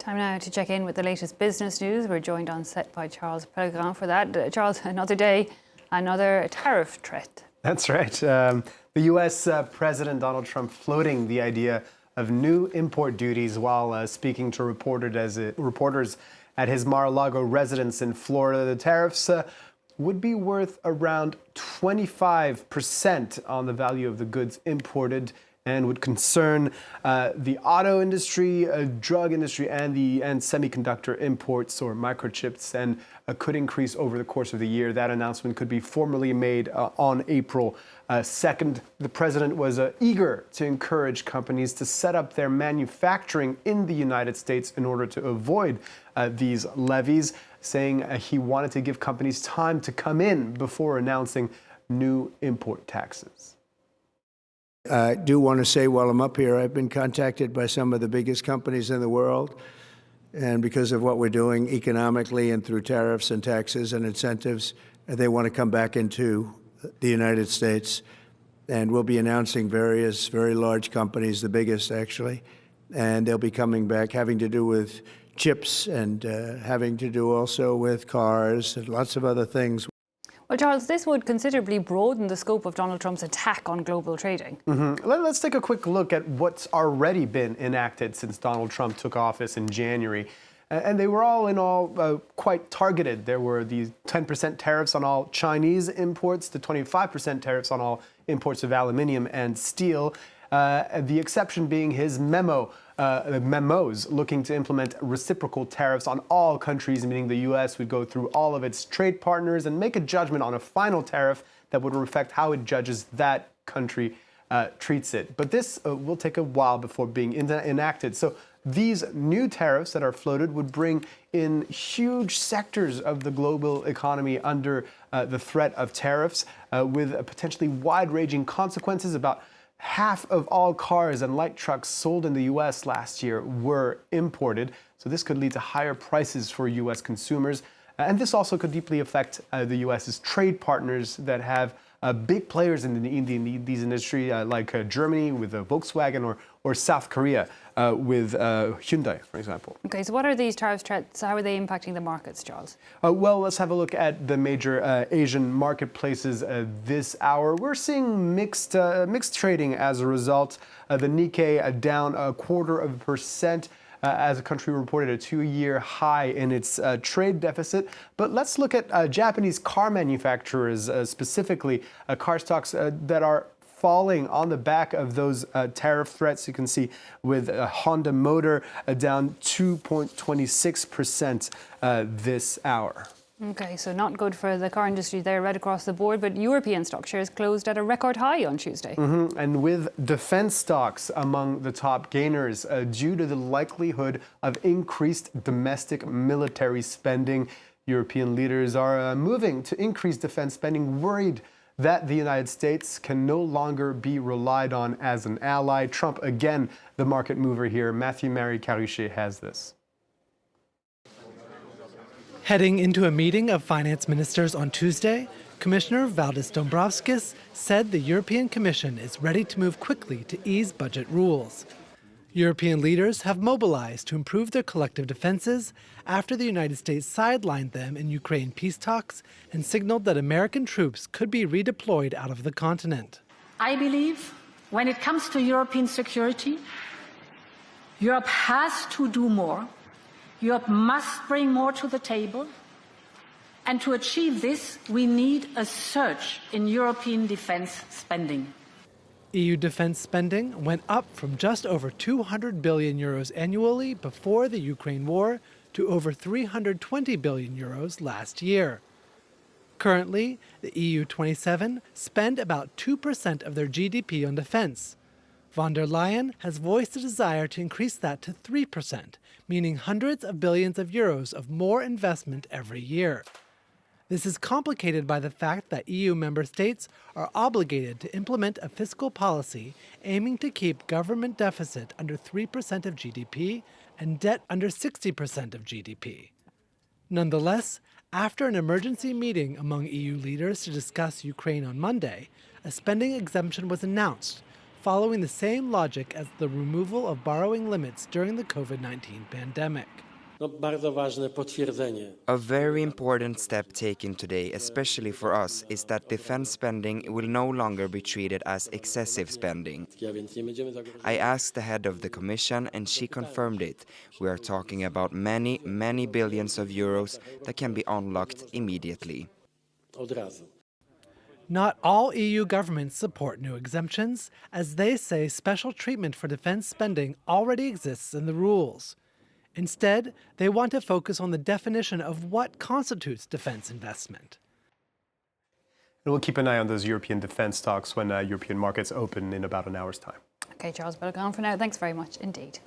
Time now to check in with the latest business news. We're joined on set by Charles Pellegrin for that. Charles, another day, another tariff threat. That's right. The US President Donald Trump floating the idea of new import duties while speaking to reporters at his Mar-a-Lago residence in Florida. The tariffs would be worth around 25% on the value of the goods imported, and would concern the auto industry, drug industry, and semiconductor imports or microchips, and could increase over the course of the year. That announcement could be formally made on April 2nd. The president was eager to encourage companies to set up their manufacturing in the United States in order to avoid these levies, saying he wanted to give companies time to come in before announcing new import taxes. I do want to say while I'm up here, I've been contacted by some of the biggest companies in the world. And because of what we're doing economically and through tariffs and taxes and incentives, they want to come back into the United States. And we'll be announcing various very large companies, the biggest actually. And they'll be coming back, having to do with chips and having to do also with cars and lots of other things. Well, Charles, this would considerably broaden the scope of Donald Trump's attack on global trading. Let's take a quick look at what's already been enacted since Donald Trump took office in January. And they were all in all quite targeted. There were the 10% tariffs on all Chinese imports, the 25% tariffs on all imports of aluminium and steel, the exception being his memos looking to implement reciprocal tariffs on all countries, meaning the U.S. would go through all of its trade partners and make a judgment on a final tariff that would reflect how it judges that country treats it. But this will take a while before being enacted. So these new tariffs that are floated would bring in huge sectors of the global economy under the threat of tariffs, with potentially wide-ranging consequences. About half of all cars and light trucks sold in the U.S. last year were imported. So this could lead to higher prices for U.S. consumers. And this also could deeply affect the U.S.'s trade partners that have big players in these industry, like Germany with Volkswagen, or South Korea with Hyundai, for example. Okay, so what are these tariff threats? How are they impacting the markets, Charles? Well, let's have a look at the major Asian marketplaces this hour. We're seeing mixed trading as a result. The Nikkei down 0.25%. As the country reported a 2-year high in its trade deficit. But let's look at Japanese car manufacturers, specifically car stocks that are falling on the back of those tariff threats. You can see with Honda Motor down 2.26% this hour. Okay, so not good for the car industry there right across the board, but European stock shares closed at a record high on Tuesday. And with defense stocks among the top gainers due to the likelihood of increased domestic military spending. European leaders are moving to increase defense spending, worried that the United States can no longer be relied on as an ally. Trump, again, the market mover here. Matthew-Mary Caruchet has this. Heading into a meeting of finance ministers on Tuesday, Commissioner Valdis Dombrovskis said the European Commission is ready to move quickly to ease budget rules. European leaders have mobilized to improve their collective defenses after the United States sidelined them in Ukraine peace talks and signaled that American troops could be redeployed out of the continent. I believe when it comes to European security, Europe has to do more. Europe must bring more to the table. And to achieve this, we need a surge in European defense spending. EU defense spending went up from just over 200 billion euros annually before the Ukraine war to over 320 billion euros last year. Currently, the EU 27 spend about 2% of their GDP on defense. Von der Leyen has voiced a desire to increase that to 3%, meaning hundreds of billions of euros of more investment every year. This is complicated by the fact that EU member states are obligated to implement a fiscal policy aiming to keep government deficit under 3% of GDP and debt under 60% of GDP. Nonetheless, after an emergency meeting among EU leaders to discuss Ukraine on Monday, a spending exemption was announced, following the same logic as the removal of borrowing limits during the COVID-19 pandemic. A very important step taken today, especially for us, is that defense spending will no longer be treated as excessive spending. I asked the head of the Commission and she confirmed it. We are talking about many, many billions of euros that can be unlocked immediately. Not all EU governments support new exemptions, as they say special treatment for defense spending already exists in the rules. Instead, they want to focus on the definition of what constitutes defense investment. And we'll keep an eye on those European defense talks when European markets open in about an hour's time. Okay, Charles Pellegrin for now. Thanks very much indeed.